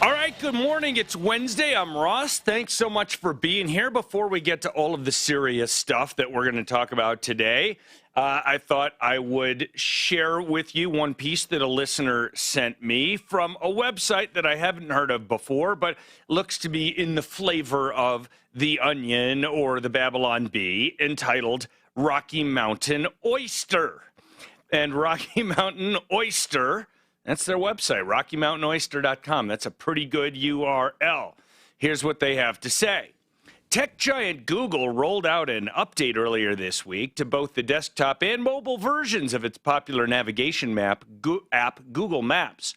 All right, good morning. It's Wednesday. I'm Ross. Thanks so much for being here. Before we get to all of the serious stuff that we're going to talk about today, I thought I would share with you one piece that a listener sent me from a website that I haven't heard of before, but looks to be in the flavor of The Onion or the Babylon Bee, entitled Rocky Mountain Oyster. And Rocky Mountain Oyster, that's their website, RockyMountainOyster.com. That's a pretty good URL. Here's what they have to say. Tech giant Google rolled out an update earlier this week to both the desktop and mobile versions of its popular navigation app, Google Maps.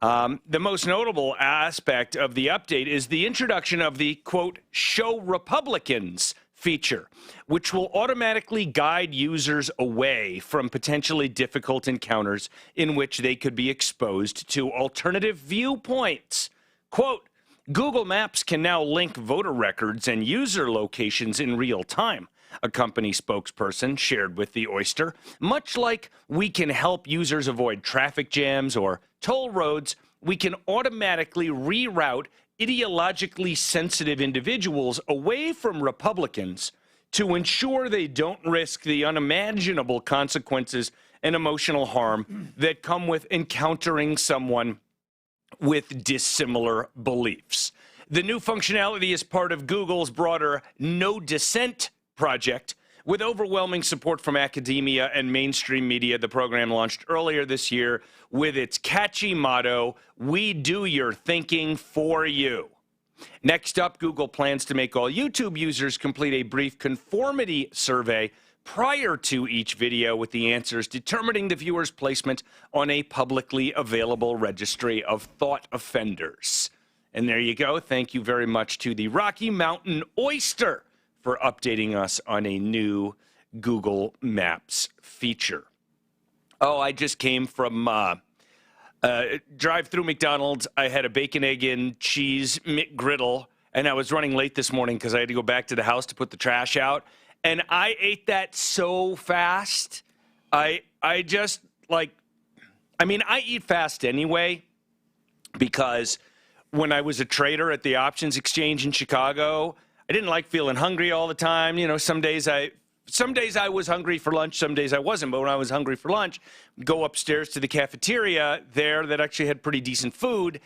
The most notable aspect of the update is the introduction of the, quote, Show Republicans feature, which will automatically guide users away from potentially difficult encounters in which they could be exposed to alternative viewpoints. Quote, Google Maps can now link voter records and user locations in real time, a company spokesperson shared with the Oyster. Much like we can help users avoid traffic jams or toll roads, we can automatically reroute ideologically sensitive individuals away from Republicans to ensure they don't risk the unimaginable consequences and emotional harm that come with encountering someone with dissimilar beliefs. The new functionality is part of Google's broader No Dissent project. With overwhelming support from academia and mainstream media, the program launched earlier this year with its catchy motto, "We do your thinking for you." Next up, Google plans to make all YouTube users complete a brief conformity survey prior to each video, with the answers determining the viewer's placement on a publicly available registry of thought offenders. And there you go. Thank you very much to the Rocky Mountain Oyster for updating us on a new Google Maps feature. Oh, I just came from drive-through McDonald's. I had a bacon, egg, and cheese McGriddle, and I was running late this morning because I had to go back to the house to put the trash out. And I ate that so fast. I just, I eat fast anyway because when I was a trader at the options exchange in Chicago, I didn't like feeling hungry all the time. You know, some days I was hungry for lunch, some days I wasn't. But when I was hungry for lunch, I'd go upstairs to the cafeteria there that actually had pretty decent food,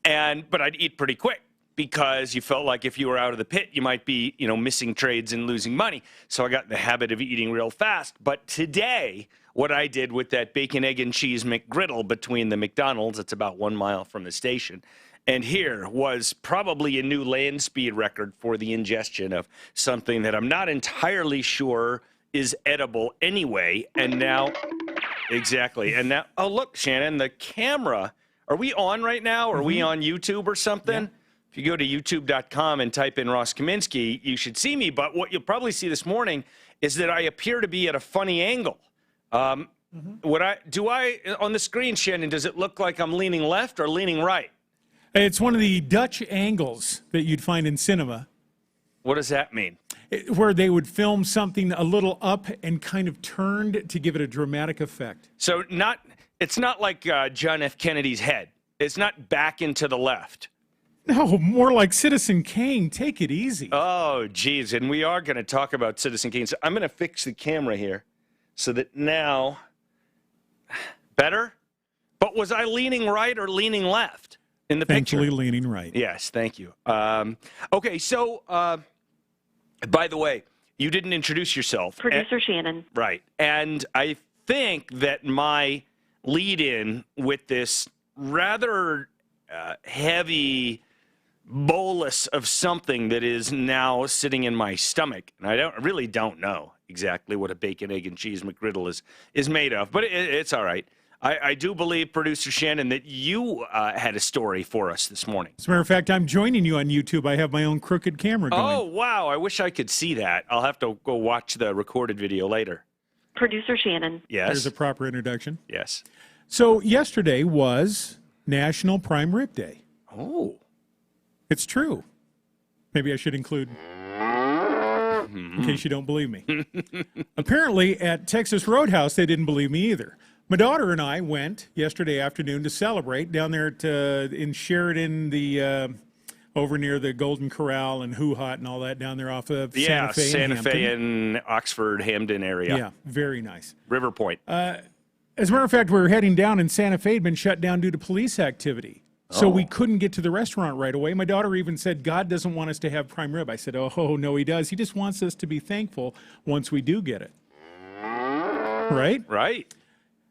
but I'd eat pretty quick, because you felt like if you were out of the pit, you might be, missing trades and losing money. So I got in the habit of eating real fast. But today, what I did with that bacon, egg, and cheese McGriddle between the McDonald's, it's about 1 mile from the station, and here was probably a new land speed record for the ingestion of something that I'm not entirely sure is edible anyway. And now, exactly. And now, oh, look, Shannon, the camera. Are we on right now? Are we on YouTube or something? Yeah. If you go to youtube.com and type in Ross Kaminsky, you should see me. But what you'll probably see this morning is that I appear to be at a funny angle. On the screen, Shannon, does it look like I'm leaning left or leaning right? It's one of the Dutch angles that you'd find in cinema. What does that mean? Where they would film something a little up and kind of turned to give it a dramatic effect. So it's not like John F. Kennedy's head. It's not back and to the left. No, more like Citizen Kane. Take it easy. Oh, geez. And we are going to talk about Citizen Kane. So I'm going to fix the camera here so that now, better? But was I leaning right or leaning left in the picture? Thankfully, leaning right. Yes, thank you. Okay, so, by the way, you didn't introduce yourself. Producer Shannon. Right. And I think that my lead-in with this rather heavy bolus of something that is now sitting in my stomach, and I really don't know exactly what a bacon, egg, and cheese McGriddle is made of, but it's all right. I do believe, Producer Shannon, that you had a story for us this morning. As a matter of fact, I'm joining you on YouTube. I have my own crooked camera going. Oh, wow. I wish I could see that. I'll have to go watch the recorded video later. Producer Shannon. Yes. There's a proper introduction. Yes. So yesterday was National Prime Rib Day. Oh. It's true. Maybe I should include, in case you don't believe me. Apparently, at Texas Roadhouse, they didn't believe me either. My daughter and I went yesterday afternoon to celebrate down there in Sheridan, over near the Golden Corral and Hoo Hot and all that down there off of Santa Fe. Santa Fe and Oxford, Hamden area. Yeah, very nice. River Point. As a matter of fact, we were heading down, and Santa Fe had been shut down due to police activity. So we couldn't get to the restaurant right away. My daughter even said, God doesn't want us to have prime rib. I said, oh, no, he does. He just wants us to be thankful once we do get it. Right? Right.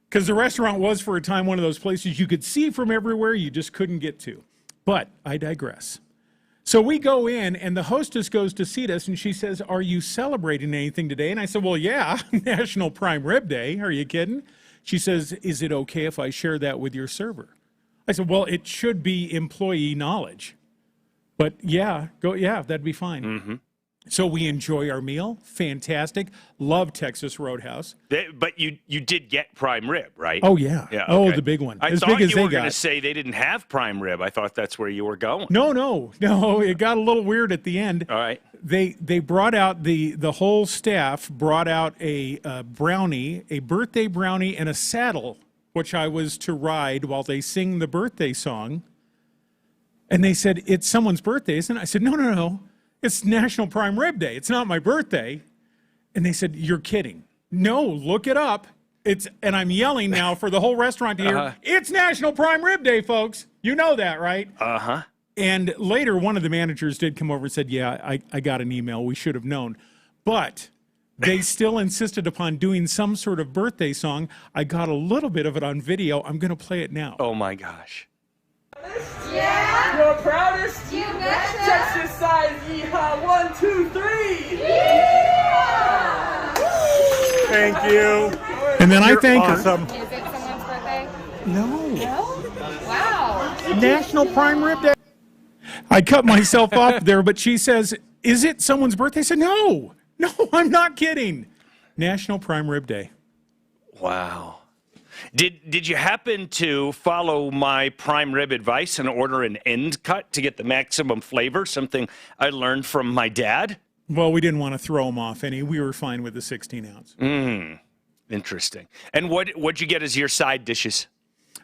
Because the restaurant was, for a time, one of those places you could see from everywhere, you just couldn't get to. But I digress. So we go in, and the hostess goes to seat us, and she says, are you celebrating anything today? And I said, well, yeah, National Prime Rib Day. Are you kidding? She says, is it okay if I share that with your server? I said, well, it should be employee knowledge. But yeah, that'd be fine. Mm-hmm. So we enjoy our meal. Fantastic. Love Texas Roadhouse. But you did get prime rib, right? Oh, yeah. Yeah. Oh, Okay. the big one. I As thought big as you they were going to got. say they didn't have prime rib. I thought that's where you were going. No. It got a little weird at the end. All right. They brought out, the whole staff brought out a brownie, a birthday brownie, and a saddle, which I was to ride while they sing the birthday song. And they said, it's someone's birthday, isn't it? I said, no. It's National Prime Rib Day. It's not my birthday. And they said, you're kidding. No, look it up. And I'm yelling now for the whole restaurant to hear, it's National Prime Rib Day, folks. You know that, right? Uh-huh. And later, one of the managers did come over and said, yeah, I got an email. We should have known. But they still insisted upon doing some sort of birthday song. I got a little bit of it on video. I'm going to play it now. Oh, my gosh. Yeah. Your proudest. You betcha. Texas size. Yeehaw. 1, 2, 3. Yeah. Thank you. And then I thank her. Is it someone's birthday? No. No? Wow. National Prime Rib Day. I cut myself off there, but she says, is it someone's birthday? I said, no, I'm not kidding. National Prime Rib Day. Wow. Did you happen to follow my prime rib advice and order an end cut to get the maximum flavor, something I learned from my dad? Well, we didn't want to throw them off any. We were fine with the 16 ounce. Interesting. And what'd you get as your side dishes?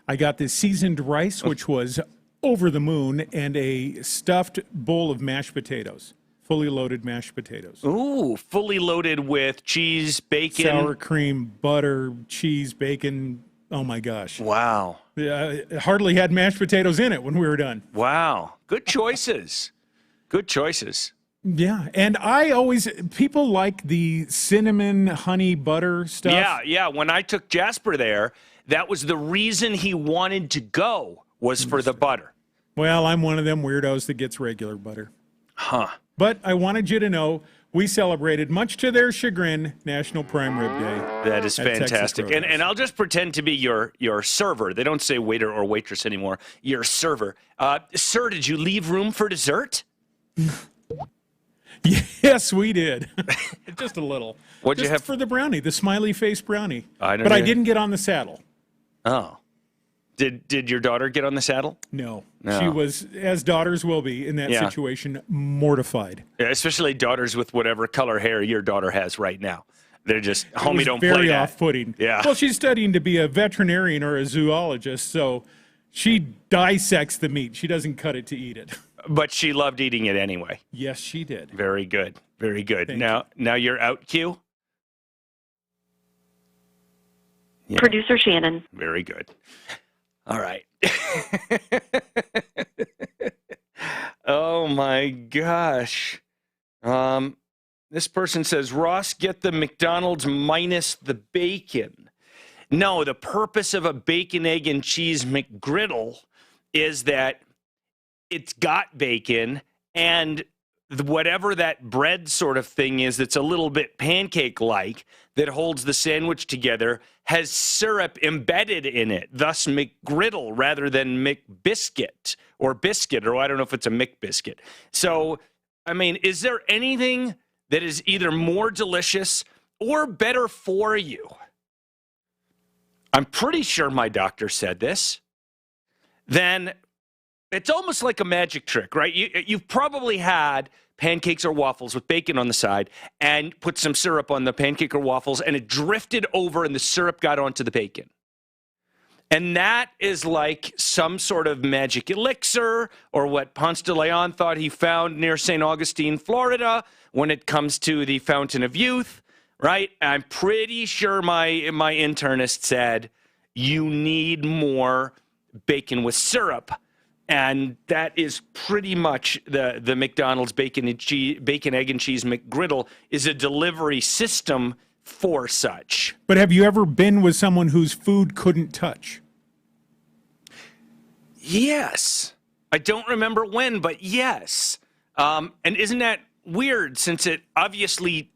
I got this seasoned rice, which was over the moon, and a stuffed bowl of mashed potatoes, fully loaded mashed potatoes. Ooh, fully loaded with cheese, bacon. Sour cream, butter, cheese, bacon. Oh, my gosh. Wow. Hardly had mashed potatoes in it when we were done. Wow. Good choices. Good choices. Yeah, and people like the cinnamon, honey, butter stuff. Yeah. When I took Jasper there, that was the reason he wanted to go, was for the butter. Well, I'm one of them weirdos that gets regular butter. Huh. But I wanted you to know we celebrated, much to their chagrin, National Prime Rib Day. That is at Texas fantastic. Roadhouse. And I'll just pretend to be your server. They don't say waiter or waitress anymore. Your server. Sir, did you leave room for dessert? Yes, we did. Just a little. What'd you have? For the brownie, the smiley face brownie. I But I didn't get on the saddle. Oh. Did your daughter get on the saddle? No. No. She was, as daughters will be in that situation, mortified. Yeah, especially daughters with whatever color hair your daughter has right now. They're just, homie, don't play very that. off-putting. Yeah. Well, she's studying to be a veterinarian or a zoologist, so she dissects the meat. She doesn't cut it to eat it. But she loved eating it anyway. Yes, she did. Very good. Very good. Thank Now you're out, Q? Yeah. Producer Shannon. Very good. All right. Oh my gosh. This person says, Ross, get the McDonald's minus the bacon. No, the purpose of a bacon, egg, and cheese McGriddle is that it's got bacon and whatever that bread sort of thing is that's a little bit pancake-like that holds the sandwich together has syrup embedded in it, thus McGriddle rather than McBiscuit or biscuit, or I don't know if it's a McBiscuit. So, I mean, is there anything that is either more delicious or better for you? I'm pretty sure my doctor said this. Then it's almost like a magic trick, right? You've probably had pancakes or waffles with bacon on the side and put some syrup on the pancake or waffles, and it drifted over and the syrup got onto the bacon. And that is like some sort of magic elixir, or what Ponce de Leon thought he found near St. Augustine, Florida, when it comes to the Fountain of Youth, right? I'm pretty sure my internist said, you need more bacon with syrup. And that is pretty much the McDonald's bacon, egg, and cheese McGriddle is a delivery system for such. But have you ever been with someone whose food couldn't touch? Yes. I don't remember when, but yes. And isn't that weird, since it obviously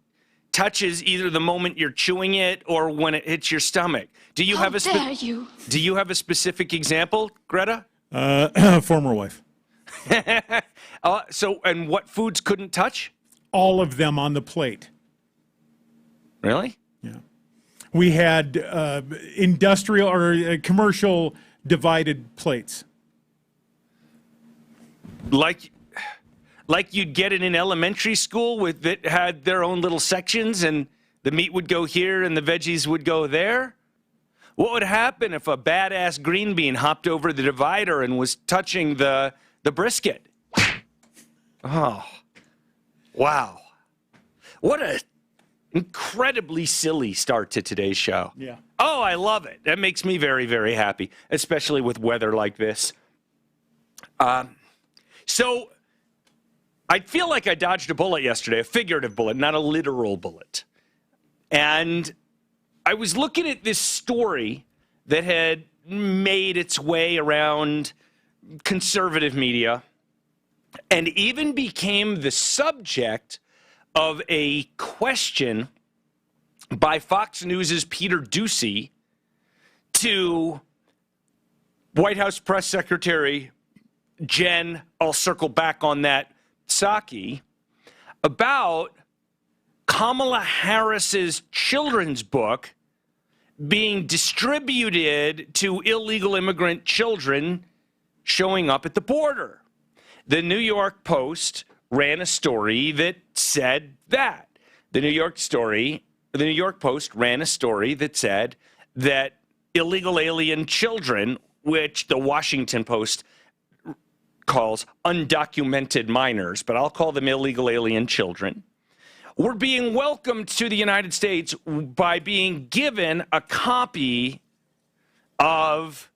touches either the moment you're chewing it or when it hits your stomach? Do you have a Do you have a specific example, Greta? Former wife. So, and what foods couldn't touch? All of them on the plate. Really? Yeah. We had industrial or commercial divided plates. Like you'd get it in elementary school that had their own little sections, and the meat would go here and the veggies would go there? What would happen if a badass green bean hopped over the divider and was touching the brisket? Oh, wow. What a incredibly silly start to today's show. Yeah. Oh, I love it. That makes me very, very happy, especially with weather like this. So I feel like I dodged a bullet yesterday, a figurative bullet, not a literal bullet. And I was looking at this story that had made its way around conservative media and even became the subject of a question by Fox News' Peter Doocy to White House Press Secretary Jen, I'll circle back on that, Psaki, about Kamala Harris's children's book being distributed to illegal immigrant children showing up at the border. The New York Post ran a story that said that. The New York Post ran a story that said that illegal alien children, which the Washington Post calls undocumented minors, but I'll call them illegal alien children, were being welcomed to the United States by being given a copy of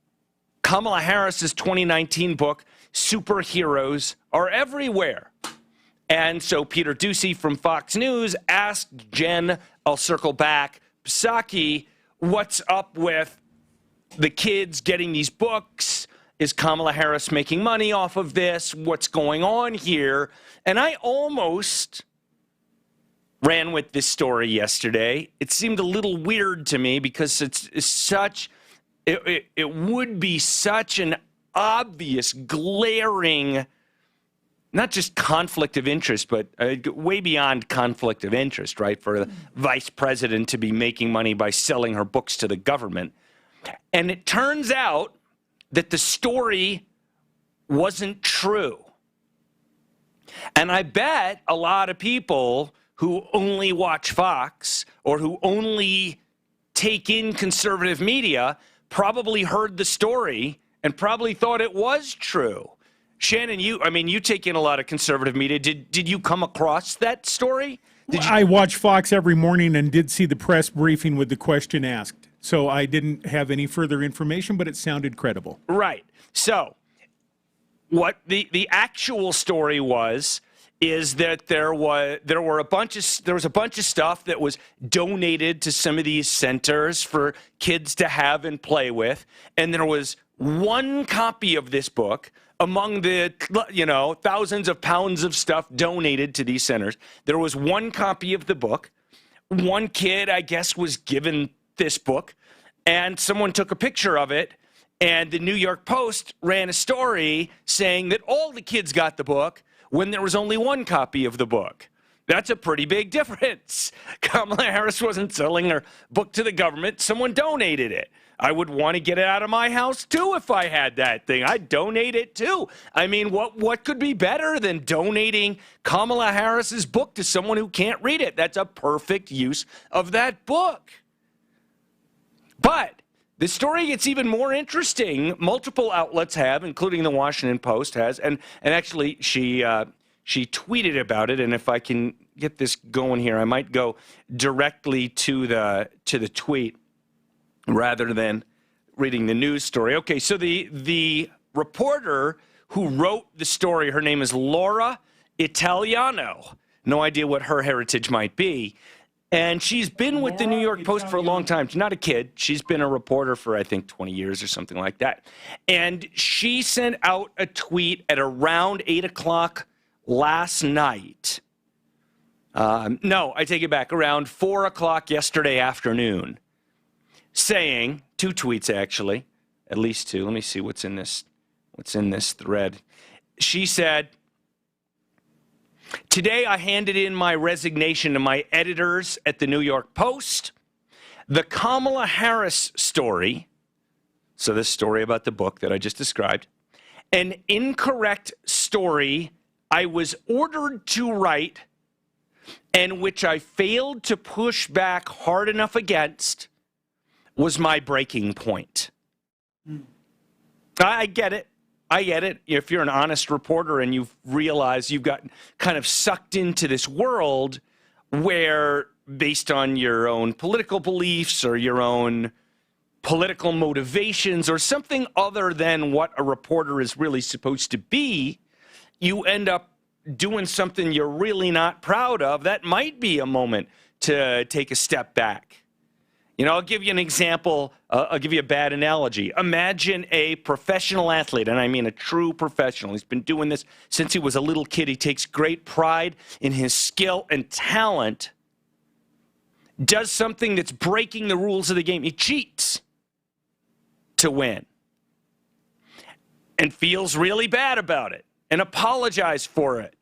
Kamala Harris's 2019 book, Superheroes Are Everywhere. And so Peter Doocy from Fox News asked Jen, I'll circle back, Psaki, what's up with the kids getting these books? Is Kamala Harris making money off of this? What's going on here? And I almost ran with this story yesterday. It seemed a little weird to me because it would be such an obvious, glaring, not just conflict of interest, but way beyond conflict of interest, right? For the vice president to be making money by selling her books to the government. And it turns out that the story wasn't true. And I bet a lot of people who only watch Fox or who only take in conservative media probably heard the story and probably thought it was true. Shannon, you take in a lot of conservative media. Did you come across that story? I watch Fox every morning and did see the press briefing with the question asked. So I didn't have any further information, but it sounded credible. Right. So what the actual story is that there was a bunch of stuff that was donated to some of these centers for kids to have and play with, and there was one copy of this book among the thousands of pounds of stuff donated to these centers. There was one copy of the book. One kid, I guess, was given this book, and someone took a picture of it, and the New York Post ran a story saying that all the kids got the book when there was only one copy of the book. That's a pretty big difference. Kamala Harris wasn't selling her book to the government. Someone donated it. I would want to get it out of my house, too, if I had that thing. I'd donate it, too. I mean, what could be better than donating Kamala Harris's book to someone who can't read it? That's a perfect use of that book. But the story gets even more interesting. Multiple outlets have, including the Washington Post has, and actually she tweeted about it. And if I can get this going here, I might go directly to the tweet rather than reading the news story. Okay, so the reporter who wrote the story, her name is Laura Italiano. No idea what her heritage might be. And she's been with the New York Post for a long time. She's not a kid. She's been a reporter for, I think, 20 years or something like that. And she sent out a tweet at around 8 o'clock last night. No, I take it back. Around 4 o'clock yesterday afternoon, saying, 2 tweets actually, at least 2. Let me see what's in this thread. She said, "Today I handed in my resignation to my editors at the New York Post. The Kamala Harris story," so this story about the book that I just described, "an incorrect story I was ordered to write and which I failed to push back hard enough against, was my breaking point." I get it. I get it. If you're an honest reporter and you've realized you've got kind of sucked into this world where, based on your own political beliefs or your own political motivations or something other than what a reporter is really supposed to be, you end up doing something you're really not proud of, that might be a moment to take a step back. You know, I'll give you an example. I'll give you a bad analogy. Imagine a professional athlete, and I mean a true professional. He's been doing this since he was a little kid. He takes great pride in his skill and talent, does something that's breaking the rules of the game. He cheats to win and feels really bad about it and apologizes for it.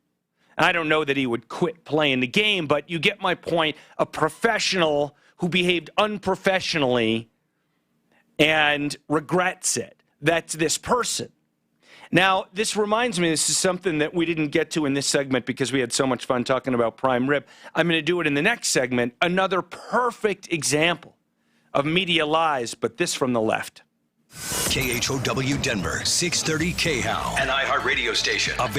I don't know that he would quit playing the game, but you get my point. A professional who behaved unprofessionally and regrets it. That's this person. Now, this reminds me, this is something that we didn't get to in this segment because we had so much fun talking about prime rib. I'm going to do it in the next segment. Another perfect example of media lies, but this from the left. KHOW Denver, 630 KHOW, an iHeartRadio station.